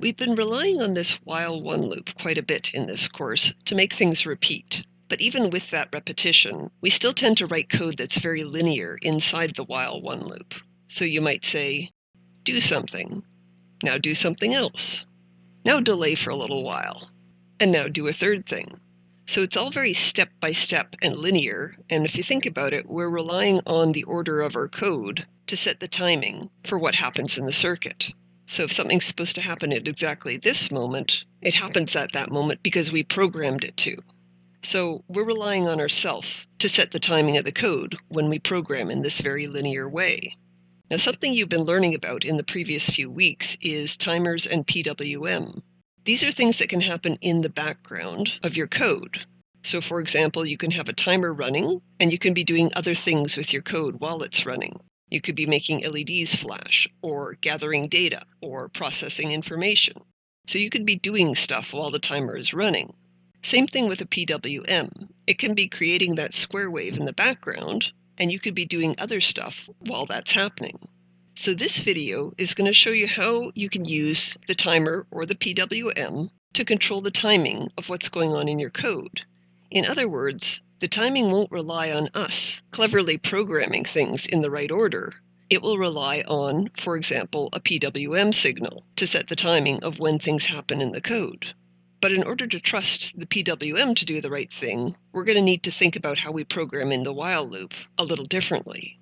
We've been relying on this while one loop quite a bit in this course to make things repeat. But even with that repetition, we still tend to write code that's very linear inside the while one loop. So you might say, do something. Now do something else. Now delay for a little while. And now do a third thing. So it's all very step-by-step and linear, and if you think about it, we're relying on the order of our code to set the timing for what happens in the circuit. So if something's supposed to happen at exactly this moment, it happens at that moment because we programmed it to. So we're relying on ourselves to set the timing of the code when we program in this very linear way. Now, something you've been learning about in the previous few weeks is timers and PWM. These are things that can happen in the background of your code. So for example, you can have a timer running, and you can be doing other things with your code while it's running. You could be making LEDs flash, or gathering data, or processing information. So you could be doing stuff while the timer is running. Same thing with a PWM. It can be creating that square wave in the background, and you could be doing other stuff while that's happening. So this video is going to show you how you can use the timer or the PWM to control the timing of what's going on in your code. In other words, the timing won't rely on us cleverly programming things in the right order. It will rely on, for example, a PWM signal to set the timing of when things happen in the code. But in order to trust the PWM to do the right thing, we're going to need to think about how we program in the while loop a little differently.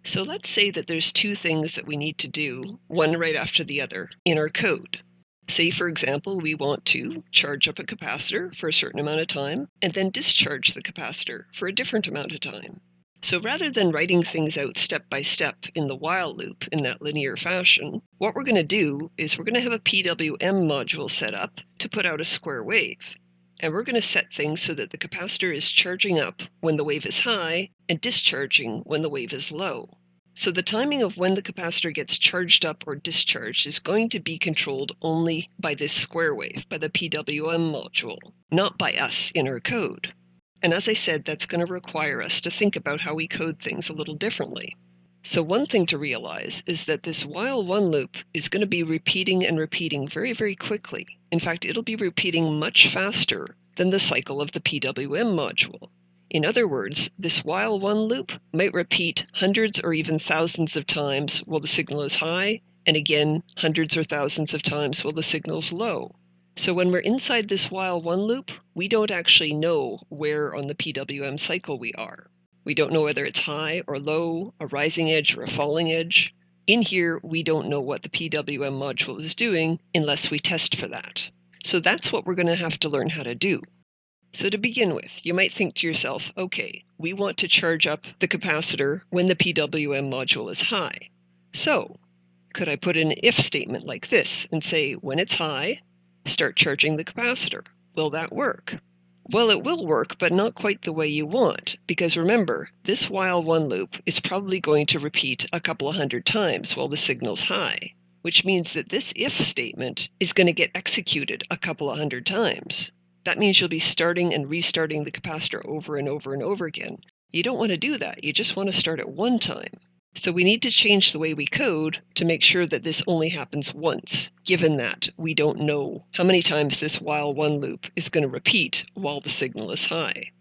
So let's say that there's two things that we need to do, one right after the other, in our code. Say, for example, we want to charge up a capacitor for a certain amount of time, and then discharge the capacitor for a different amount of time. So rather than writing things out step by step in the while loop in that linear fashion, what we're going to do is we're going to have a PWM module set up to put out a square wave. And we're going to set things so that the capacitor is charging up when the wave is high and discharging when the wave is low. So the timing of when the capacitor gets charged up or discharged is going to be controlled only by this square wave, by the PWM module, not by us in our code. And as I said, that's going to require us to think about how we code things a little differently. So one thing to realize is that this while one loop is going to be repeating and repeating very, very quickly. In fact, it'll be repeating much faster than the cycle of the PWM module. In other words, this while one loop might repeat hundreds or even thousands of times while the signal is high, and again, hundreds or thousands of times while the signal's low. So when we're inside this while one loop, we don't actually know where on the PWM cycle we are. We don't know whether it's high or low, a rising edge or a falling edge. In here, we don't know what the PWM module is doing unless we test for that. So that's what we're going to have to learn how to do. So to begin with, you might think to yourself, okay, we want to charge up the capacitor when the PWM module is high. So could I put in an if statement like this and say, when it's high, start charging the capacitor? Will that work? Well, it will work, but not quite the way you want, because remember, this while one loop is probably going to repeat a couple of hundred times while the signal's high, which means that this if statement is going to get executed a couple of hundred times. That means you'll be starting and restarting the capacitor over and over and over again. You don't want to do that. You just want to start at one time. So we need to change the way we code to make sure that this only happens once, given that we don't know how many times this while one loop is going to repeat while the signal is high.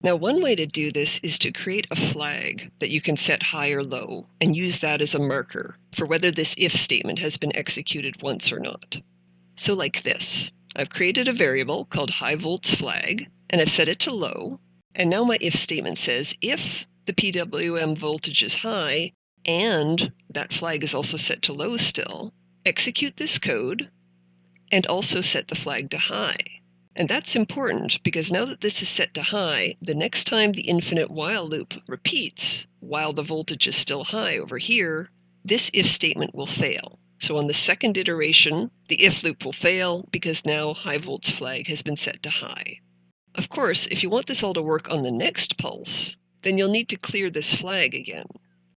Now, one way to do this is to create a flag that you can set high or low and use that as a marker for whether this if statement has been executed once or not. So like this. I've created a variable called high volts flag, and I've set it to low. And now my if statement says if the PWM voltage is high, and that flag is also set to low still, execute this code, and also set the flag to high. And that's important because now that this is set to high, the next time the infinite while loop repeats, while the voltage is still high over here, this if statement will fail. So on the second iteration, the if loop will fail because now high volts flag has been set to high. Of course, if you want this all to work on the next pulse, then you'll need to clear this flag again.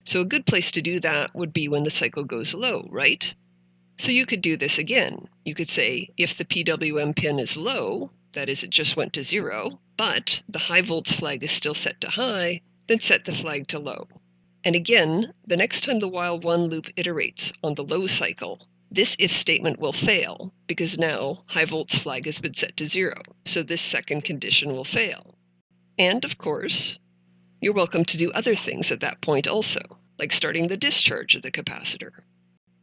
So a good place to do that would be when the cycle goes low, right? So you could do this again. You could say if the PWM pin is low, that is, it just went to 0, but the high volts flag is still set to high, then set the flag to low. And again, the next time the while one loop iterates on the low cycle, This if statement will fail because now high volts flag has been set to 0, so this second condition will fail. And of course, you're welcome to do other things at that point also, like starting the discharge of the capacitor.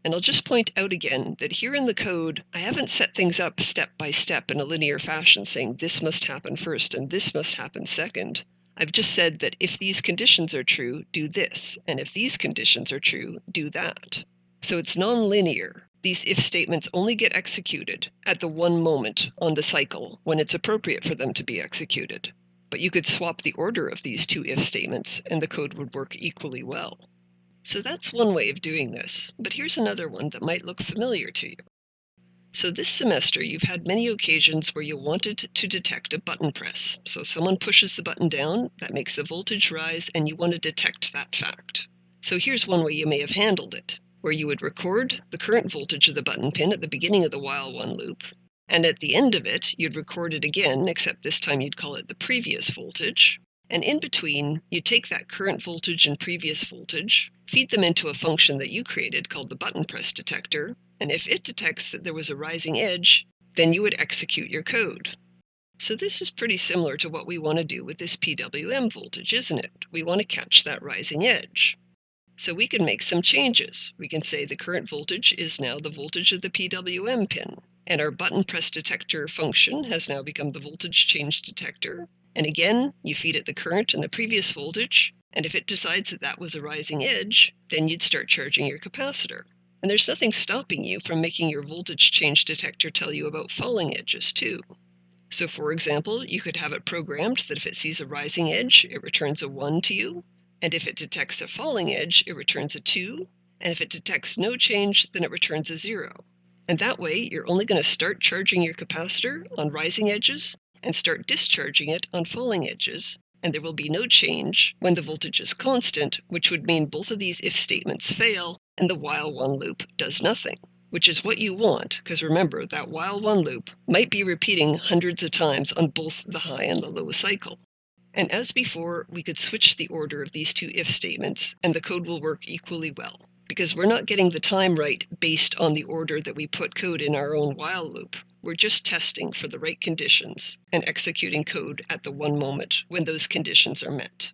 And I'll just point out again that here in the code, I haven't set things up step by step in a linear fashion saying this must happen first and this must happen second. I've just said that if these conditions are true, do this, and if these conditions are true, do that. So it's non-linear. These if statements only get executed at the one moment on the cycle when it's appropriate for them to be executed. But you could swap the order of these two if statements and the code would work equally well. So that's one way of doing this, but here's another one that might look familiar to you. So this semester you've had many occasions where you wanted to detect a button press. So someone pushes the button down, that makes the voltage rise, and you want to detect that fact. So here's one way you may have handled it, where you would record the current voltage of the button pin at the beginning of the while one loop, and at the end of it you'd record it again, except this time you'd call it the previous voltage. And in between, you take that current voltage and previous voltage, feed them into a function that you created called the button press detector, and if it detects that there was a rising edge, then you would execute your code. So this is pretty similar to what we want to do with this PWM voltage, isn't it? We want to catch that rising edge. So we can make some changes. We can say the current voltage is now the voltage of the PWM pin, and our button press detector function has now become the voltage change detector. And again, you feed it the current and the previous voltage, and if it decides that that was a rising edge, then you'd start charging your capacitor. And there's nothing stopping you from making your voltage change detector tell you about falling edges too. So for example, you could have it programmed that if it sees a rising edge, it returns a 1 to you, and if it detects a falling edge, it returns a 2, and if it detects no change, then it returns a 0. And that way, you're only going to start charging your capacitor on rising edges and start discharging it on falling edges, and there will be no change when the voltage is constant, which would mean both of these if statements fail and the while one loop does nothing, which is what you want, because remember, that while one loop might be repeating hundreds of times on both the high and the low cycle. And as before, we could switch the order of these two if statements, and the code will work equally well, because we're not getting the time right based on the order that we put code in our own while loop. We're just testing for the right conditions and executing code at the one moment when those conditions are met.